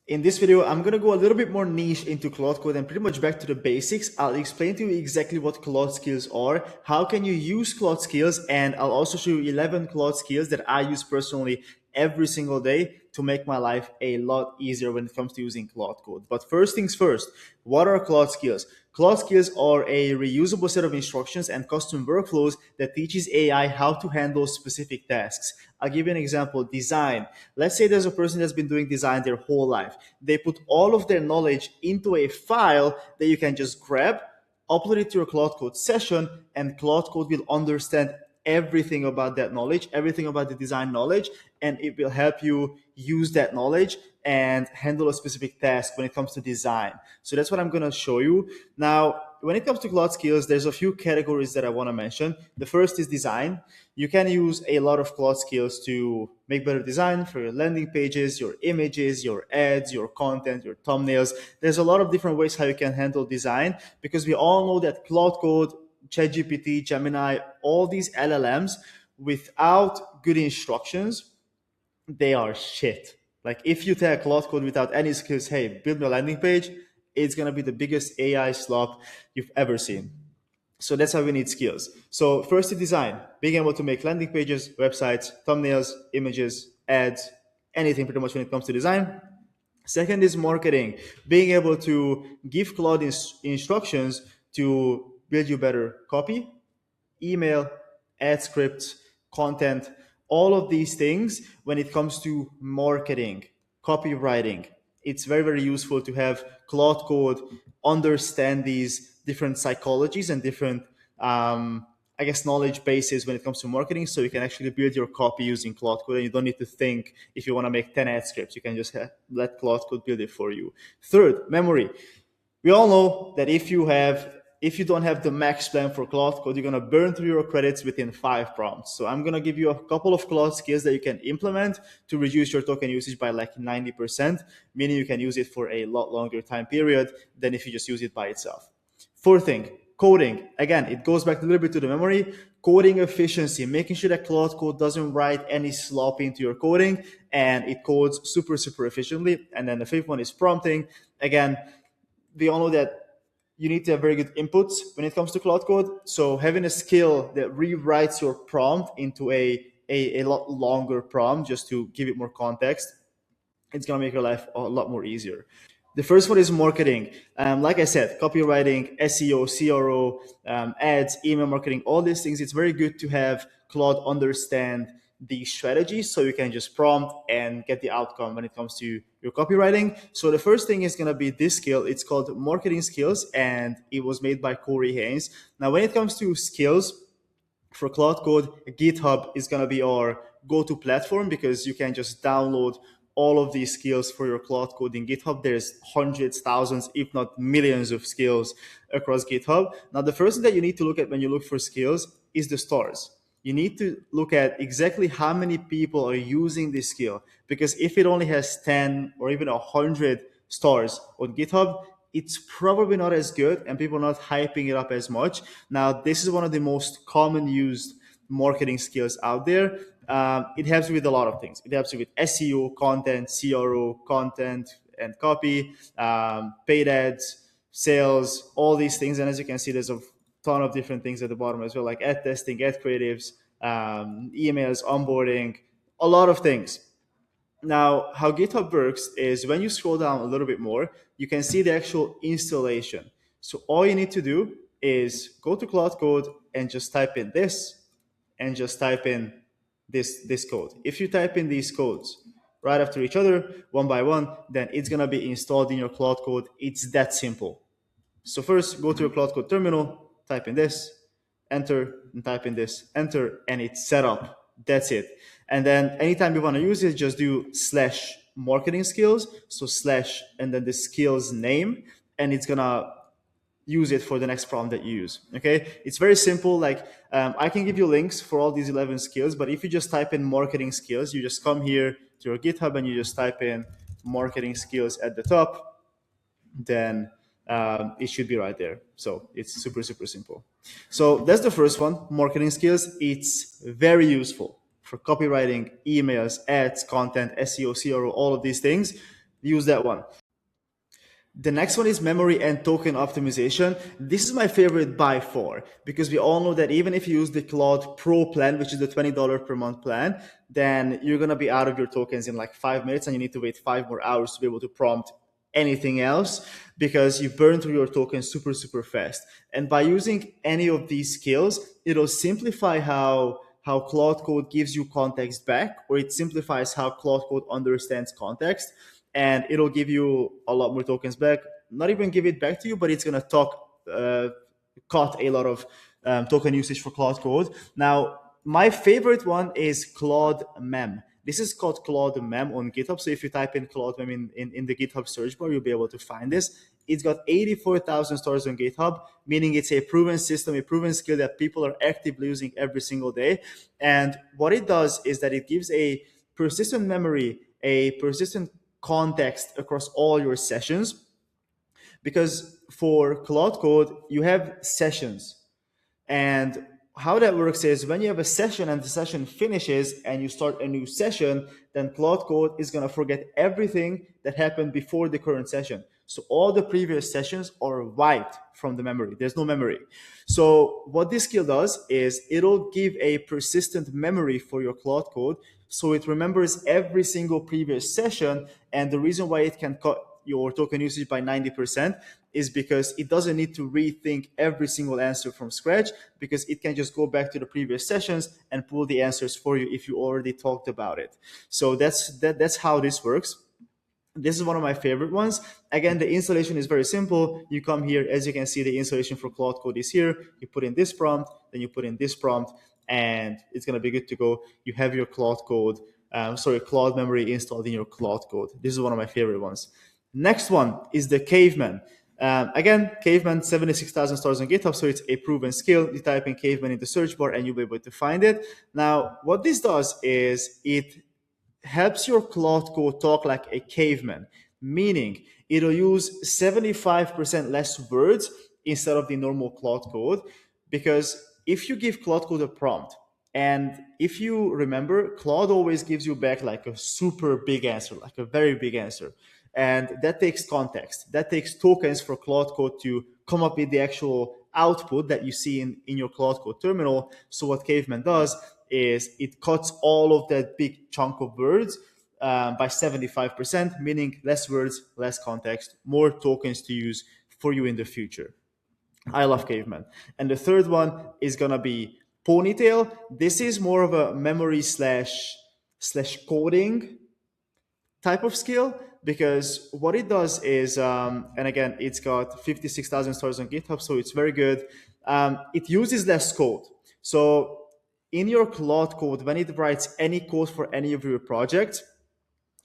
In this video, I'm going to go a little bit more niche into Claude Code and pretty much back to the basics. I'll explain to you exactly what Claude skills are, how can you use Claude skills, and I'll also show you 11 Claude skills that I use personally every single day to make my life a lot easier when it comes to using Claude Code. But first things first, what are Claude skills? Claude skills are a reusable set of instructions and custom workflows that teaches AI how to handle specific tasks. I'll give you an example. Design. Let's say there's a person that's been doing design their whole life. They put all of their knowledge into a file that you can just grab, upload it to your Claude Code session, and Claude Code will understand everything about that knowledge, everything about the design knowledge, and it will help you use that knowledge and handle a specific task when it comes to design. So that's what I'm going to show you. Now, when it comes to Claude skills, there's a few categories that I want to mention. The first is design. You can use a lot of Claude skills to make better design for your landing pages, your images, your ads, your content, your thumbnails. There's a lot of different ways how you can handle design, because we all know that Claude Code, ChatGPT, Gemini, all these LLMs, without good instructions, they are shit. Like if you tell Claude Code without any skills, hey, build me a landing page, it's gonna be the biggest AI slop you've ever seen. So that's how we need skills. So first is design, being able to make landing pages, websites, thumbnails, images, ads, anything pretty much when it comes to design. Second is marketing, being able to give Claude instructions to build you better copy, email, ad scripts, content, all of these things when it comes to marketing, copywriting. It's very, very useful to have Claude Code understand these different psychologies and different, I guess, knowledge bases when it comes to marketing, so you can actually build your copy using Claude Code, and you don't need to think if you want to make 10 ad scripts. You can just let Claude Code build it for you. Third, memory. We all know that if you don't have the max plan for Claude Code, you're gonna burn through your credits within 5 prompts. So I'm gonna give you a couple of Claude skills that you can implement to reduce your token usage by like 90%, meaning you can use it for a lot longer time period than if you just use it by itself. Fourth thing, coding. Again, it goes back a little bit to the memory. Coding efficiency, making sure that Claude Code doesn't write any slop into your coding and it codes super, super efficiently. And then the fifth one is prompting. Again, we all know that you need to have very good inputs when it comes to Claude Code. So having a skill that rewrites your prompt into a lot longer prompt just to give it more context, it's going to make your life a lot more easier. The first one is marketing. Like I said, copywriting, SEO, CRO, ads, email marketing, all these things. It's very good to have Claude understand the strategy so you can just prompt and get the outcome when it comes to your copywriting. So the first thing is going to be this skill. It's called marketing skills, and it was made by Corey Haynes. Now, when it comes to skills, for Claude Code, GitHub is going to be our go-to platform because you can just download all of these skills for your Claude Code in GitHub. There's hundreds, thousands, if not millions of skills across GitHub. Now, the first thing that you need to look at when you look for skills is the stars. You need to look at exactly how many people are using this skill, because if it only has 10 or even 100 stars on GitHub, it's probably not as good and people are not hyping it up as much. Now, this is one of the most common used marketing skills out there. It helps you with a lot of things. It helps you with SEO, content, CRO, content and copy, paid ads, sales, all these things. And as you can see, there's a ton of different things at the bottom as well, like ad testing, ad creatives, emails, onboarding, a lot of things. Now, how GitHub works is when you scroll down a little bit more, you can see the actual installation. So all you need to do is go to Claude Code and just type in this and just type in this code. If you type in these codes right after each other, one by one, then it's going to be installed in your Claude Code. It's that simple. So first, go to your Claude Code terminal, type in this, enter, and type in this, enter, and it's set up. That's it. And then anytime you want to use it, just do slash marketing skills. So slash and then the skills name, and it's going to use it for the next prompt that you use. Okay, it's very simple. Like I can give you links for all these 11 skills, but if you just type in marketing skills, you just come here to your GitHub and you just type in marketing skills at the top, then it should be right there. So it's super, super simple. So that's the first one, marketing skills. It's very useful for copywriting, emails, ads, content, SEO, CRO, all of these things. use that one. The next one is memory and token optimization. This is my favorite by far because we all know that even if you use the Claude Pro plan, which is the $20 per month plan, then you're going to be out of your tokens in like 5 minutes and you need to wait 5 more hours to be able to prompt anything else because you burn through your tokens super, super fast. And by using any of these skills, it'll simplify how Claude Code gives you context back, or it simplifies how Claude Code understands context, and it'll give you a lot more tokens back. Not even give it back to you, but it's gonna cut a lot of token usage for Claude Code. Now, my favorite one is Claude Mem. This is called Claude Mem on GitHub. So if you type in Claude Mem in the GitHub search bar, you'll be able to find this. It's got 84,000 stars on GitHub, meaning it's a proven system, a proven skill that people are actively using every single day. And what it does is that it gives a persistent memory, a persistent context across all your sessions. Because for Claude Code, you have sessions. And how that works is when you have a session and the session finishes and you start a new session, then Claude Code is going to forget everything that happened before the current session. So all the previous sessions are wiped from the memory. There's no memory. So what this skill does is it'll give a persistent memory for your Claude Code. So it remembers every single previous session. And the reason why it can cut your token usage by 90% is because it doesn't need to rethink every single answer from scratch, because it can just go back to the previous sessions and pull the answers for you if you already talked about it. So that's how this works. This is one of my favorite ones. Again, the installation is very simple. You come here, as you can see, the installation for Claude Code is here. You put in this prompt, then you put in this prompt, and it's going to be good to go. You have your Claude Code, Claude memory installed in your Claude Code. This is one of my favorite ones. Next one is the Caveman. Again, Caveman, 76,000 stars on GitHub, so it's a proven skill. You type in Caveman in the search bar and you'll be able to find it. Now, what this does is it helps your Claude Code talk like a caveman, meaning it'll use 75% less words instead of the normal Claude Code. Because if you give Claude Code a prompt, and if you remember, Claude always gives you back like a super big answer, like a very big answer. And that takes context. That takes tokens for Claude Code to come up with the actual output that you see in your Claude Code terminal. So what Caveman does is it cuts all of that big chunk of words by 75%, meaning less words, less context, more tokens to use for you in the future. I love Caveman. And the third one is gonna be Ponytail. This is more of a memory slash coding type of skill, because what it does is, and again, it's got 56,000 stars on GitHub, so it's very good. It uses less code. So in your Claude Code, when it writes any code for any of your projects,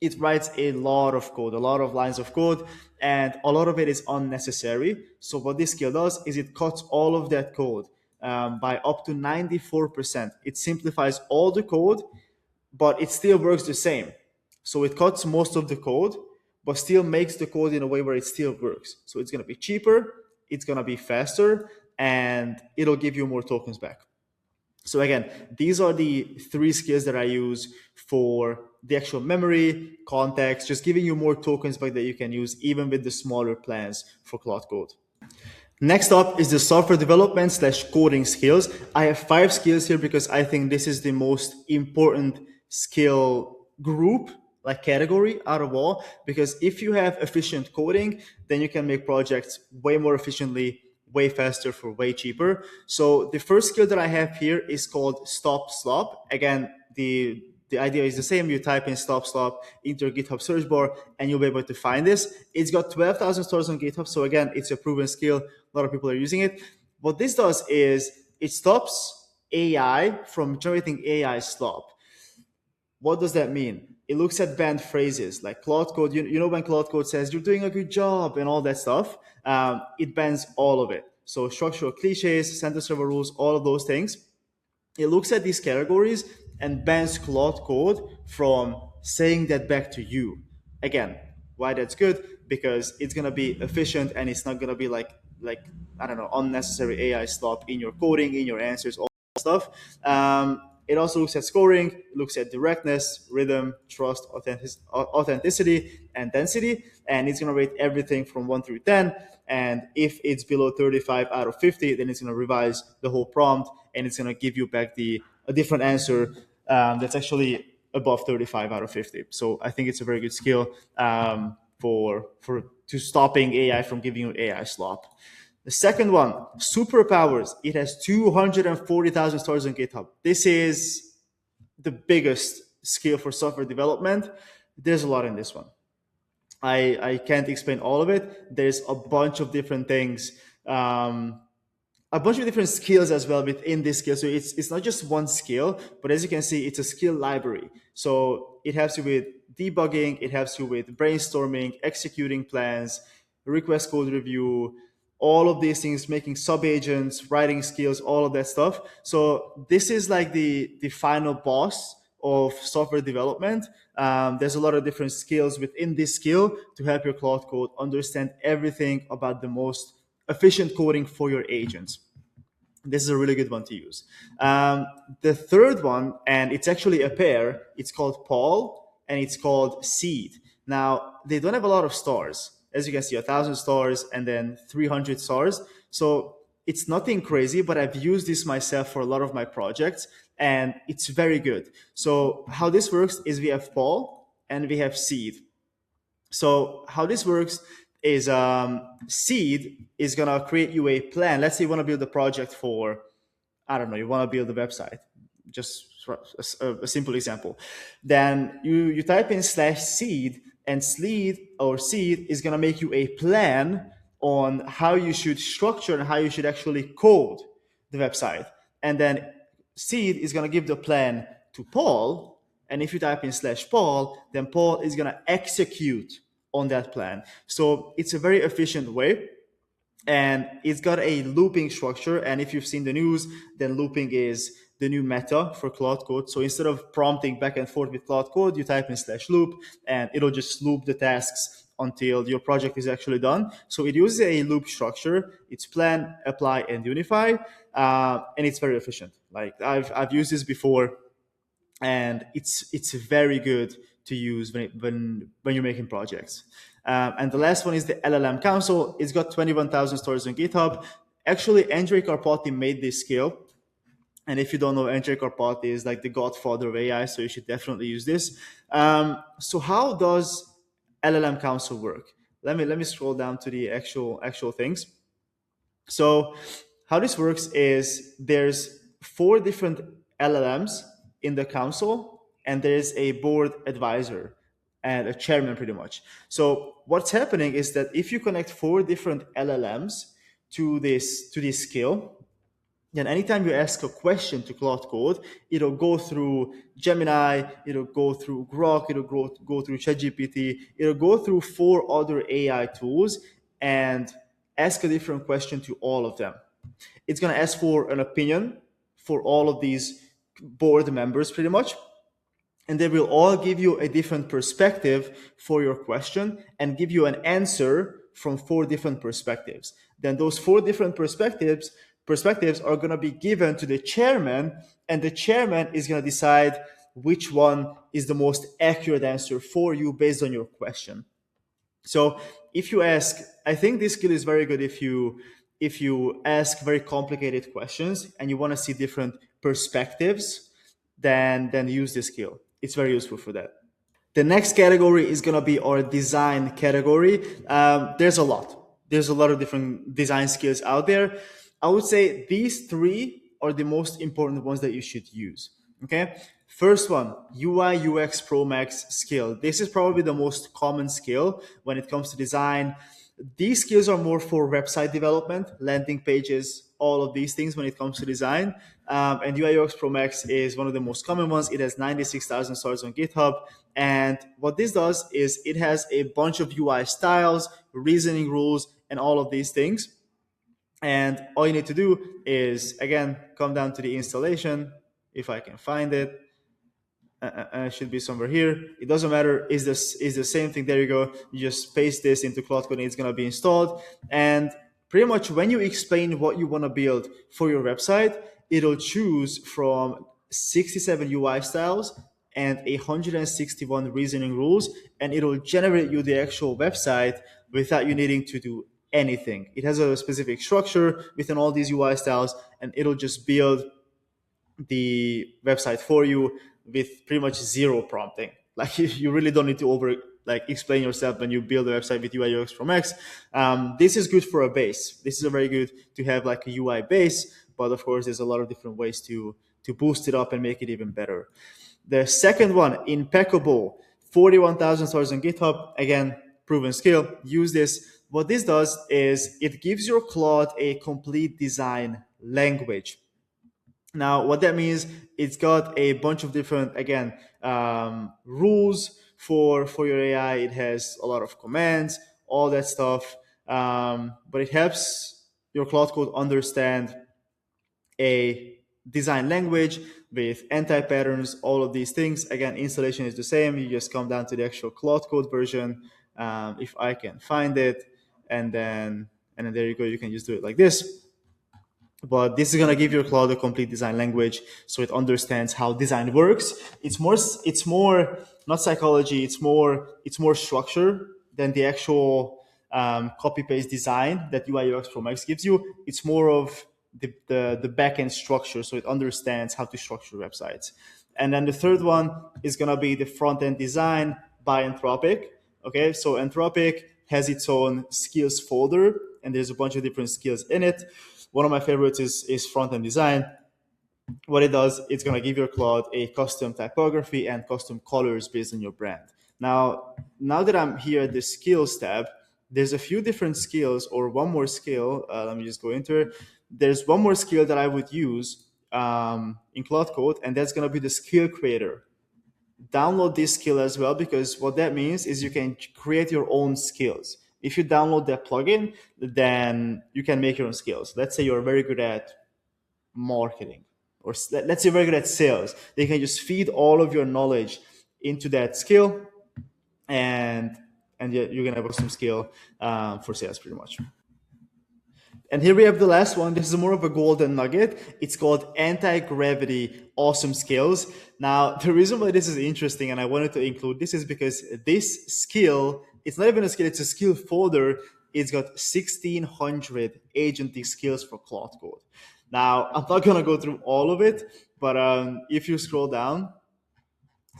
it writes a lot of code, a lot of lines of code, and a lot of it is unnecessary. So what this skill does is it cuts all of that code by up to 94%. It simplifies all the code, but it still works the same. So it cuts most of the code, but still makes the code in a way where it still works. So it's going to be cheaper, it's going to be faster, and it'll give you more tokens back. So again, these are the three skills that I use for the actual memory, context, just giving you more tokens back that you can use even with the smaller plans for Claude Code. Next up is the software development slash coding skills. I have 5 skills here because I think this is the most important skill group, like category out of all, because if you have efficient coding, then you can make projects way more efficiently, way faster, for way cheaper. So the first skill that I have here is called stop slop. Again, the idea is the same. You type in stop slop into your GitHub search bar and you'll be able to find this. It's got 12,000 stars on GitHub. So again, it's a proven skill. A lot of people are using it. What this does is it stops AI from generating AI slop. What does that mean? It looks at banned phrases like Claude Code. You know when Claude Code says you're doing a good job and all that stuff, it bans all of it. So structural cliches, sentence server rules, all of those things. It looks at these categories and bans Claude Code from saying that back to you. Again, why that's good? Because it's gonna be efficient and it's not gonna be like I don't know, unnecessary AI slop in your coding, in your answers, all that stuff. It also looks at scoring, it looks at directness, rhythm, trust, authenticity, and density. And it's going to rate everything from 1 through 10. And if it's below 35 out of 50, then it's going to revise the whole prompt and it's going to give you back a different answer that's actually above 35 out of 50. So I think it's a very good skill for to stopping AI from giving you AI slop. The second one, superpowers. It has 240,000 stars on GitHub. This is the biggest skill for software development. There's a lot in this one. I can't explain all of it. There's a bunch of different things, a bunch of different skills as well within this skill. So it's not just one skill, but as you can see, it's a skill library. So it helps you with debugging, it helps you with brainstorming, executing plans, request code review, all of these things, making sub-agents, writing skills, all of that stuff. So this is like the final boss of software development. There's a lot of different skills within this skill to help your Claude Code understand everything about the most efficient coding for your agents. This is a really good one to use. The third one, and it's actually a pair, it's called Paul and it's called Seed. Now, they don't have a lot of stars. As you can see, 1,000 stars and then 300 stars. So it's nothing crazy, but I've used this myself for a lot of my projects and it's very good. So how this works is we have Paul and we have Seed. So how this works is Seed is going to create you a plan. Let's say you want to build a project for, I don't know, you want to build a website. Just a simple example. Then you type in /seed and Seed is going to make you a plan on how you should structure and how you should actually code the website. And then Seed is going to give the plan to Paul. And if you type in /Paul, then Paul is going to execute on that plan. So it's a very efficient way. And it's got a looping structure. And if you've seen the news, then looping is the new meta for Claude Code. So instead of prompting back and forth with Claude Code, you type in /loop and it'll just loop the tasks until your project is actually done. So it uses a loop structure. It's plan, apply, and unify. And it's very efficient. Like I've used this before and it's very good to use when you're making projects. And the last one is the LLM Council. It's got 21,000 stars on GitHub. Actually, Andrej Karpathy made this skill. And if you don't know, Andrej Karpathy is like the godfather of AI, so you should definitely use this. So how does LLM Council work? Let me scroll down to the actual things. So how this works is there's 4 different LLMs in the council, and there's a board advisor and a chairman pretty much. So what's happening is that if you connect 4 different LLMs to this skill, then anytime you ask a question to Claude Code, it'll go through Gemini, it'll go through Grok, it'll go through ChatGPT, it'll go through 4 other AI tools and ask a different question to all of them. It's going to ask for an opinion for all of these board members pretty much. And they will all give you a different perspective for your question and give you an answer from 4 different perspectives. Then those 4 different perspectives are going to be given to the chairman, and the chairman is going to decide which one is the most accurate answer for you based on your question. So if you ask, I think this skill is very good if you ask very complicated questions and you want to see different perspectives, then use this skill. It's very useful for that. The next category is going to be our design category. There's a lot of different design skills out there. I would say these 3 are the most important ones that you should use. Okay. First one, UI UX Pro Max skill. This is probably the most common skill when it comes to design. These skills are more for website development, landing pages, all of these things when it comes to design. And UI UX Pro Max is one of the most common ones. It has 96,000 stars on GitHub. And what this does is it has a bunch of UI styles, reasoning rules, and all of these things. And all you need to do is, again, come down to the installation, if I can find it. It should be somewhere here. It doesn't matter. Is the same thing. There you go. You just paste this into Claude Code and it's going to be installed. And pretty much when you explain what you want to build for your website, it'll choose from 67 UI styles and 161 reasoning rules, and it'll generate you the actual website without you needing to do anything. It has a specific structure within all these UI styles, and it'll just build the website for you with pretty much zero prompting. Like you really don't need to over like explain yourself when you build a website with UI UX from X. This is good for a base. This is a very good to have like a UI base, but of course there's a lot of different ways to boost it up and make it even better. The second one, impeccable, 41,000 stars on GitHub. Again, proven skill. Use this. What this does is it gives your Claude a complete design language. Now, what that means, it's got a bunch of different, again, rules for your AI. It has a lot of commands, all that stuff. But it helps your Cloud Code understand a design language with anti-patterns, all of these things. Again, installation is the same. You just come down to the actual Cloud Code version. If I can find it, and then there you go. You can just do it like this. But this is going to give your Claude a complete design language, so it understands how design works. It's more not psychology. It's more structure than the actual copy paste design that UI UX Pro Max gives you. It's more of the back end structure, so it understands how to structure websites. And then the third one is going to be the front end design by Anthropic. Okay, so Anthropic has its own skills folder, and there's a bunch of different skills in it. One of my favorites is front-end design. What it does, it's going to give your Claude a custom typography and custom colors based on your brand. Now that I'm here at the skills tab, there's a few different skills, or one more skill. Let me just go into it. There's one more skill that I would use in Claude Code, and that's going to be the skill creator. Download this skill as well, because what that means is you can create your own skills. If you download that plugin, then you can make your own skills. Let's say you're very good at marketing, or let's say you're very good at sales. They can just feed all of your knowledge into that skill, and you're gonna have some skill for sales, pretty much. And here we have the last one. This is more of a golden nugget. It's called anti-gravity awesome skills. Now, the reason why this is interesting and I wanted to include this is because this skill, it's not even a skill, it's a skill folder. It's got 1,600 agentic skills for Claude Code. Now, I'm not going to go through all of it, but if you scroll down,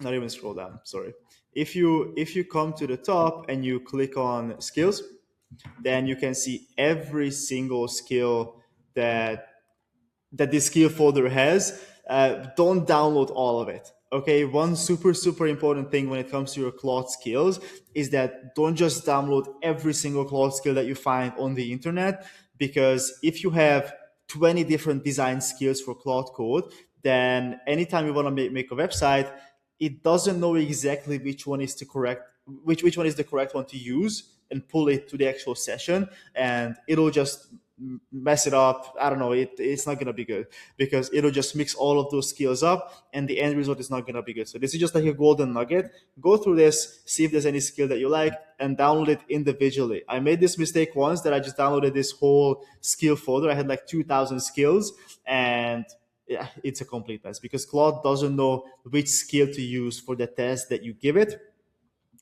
not even scroll down, sorry. If you come to the top and you click on skills, then you can see every single skill that this skill folder has. Don't download all of it. Okay, one super important thing when it comes to your Claude skills is that don't just download every single Claude skill that you find on the internet, because if you have 20 different design skills for Claude Code, then anytime you want to make a website, it doesn't know exactly which one is the correct one to use and pull it to the actual session, and it'll just mess it up. I don't know, it's not gonna be good, because it'll just mix all of those skills up and the end result is not gonna be good. So this is just like a golden nugget. Go through this, see if there's any skill that you like, and download it individually. I made this mistake once, that I just downloaded this whole skill folder. I had like 2,000 skills, and yeah, it's a complete mess, because Claude doesn't know which skill to use for the test that you give it,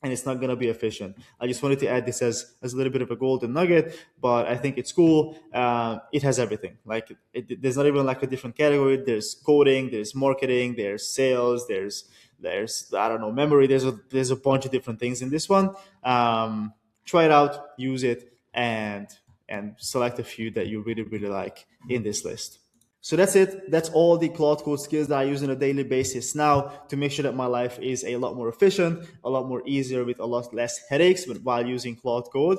and it's not going to be efficient. I just wanted to add this as a little bit of a golden nugget, but I think it's cool. It has everything. Like there's not even like a different category. There's coding, there's marketing, there's sales, there's I don't know, memory. There's a bunch of different things in this one. Try it out, use it, and select a few that you really like in this list. So that's it. That's all the Claude Code skills that I use on a daily basis now to make sure that my life is a lot more efficient, a lot more easier, with a lot less headaches while using Claude Code.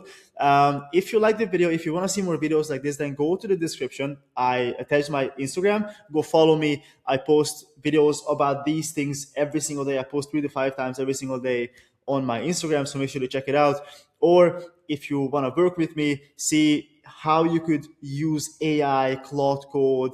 If you like the video, if you want to see more videos like this, then go to the description. I attach my Instagram. Go follow me. I post videos about these things every single day. I post 3 to 5 times every single day on my Instagram, so make sure to check it out. Or if you want to work with me, see how you could use AI, Claude Code,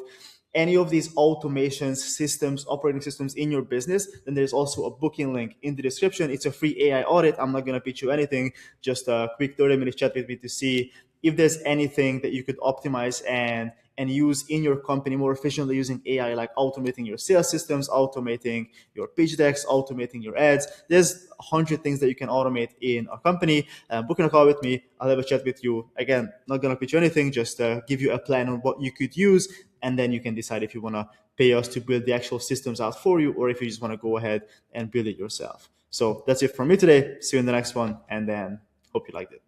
any of these automations, systems, operating systems in your business, then there's also a booking link in the description. It's a free AI audit. I'm not going to pitch you anything, just a quick 30-minute chat with me to see if there's anything that you could optimize and and use in your company more efficiently using AI, like automating your sales systems, automating your pitch decks, automating your ads. There's 100 things that you can automate in a company. Booking a call with me, I'll have a chat with you. Again, not gonna pitch you anything, just give you a plan on what you could use, and then you can decide if you wanna pay us to build the actual systems out for you, or if you just wanna go ahead and build it yourself. So that's it from me today. See you in the next one, and then hope you liked it.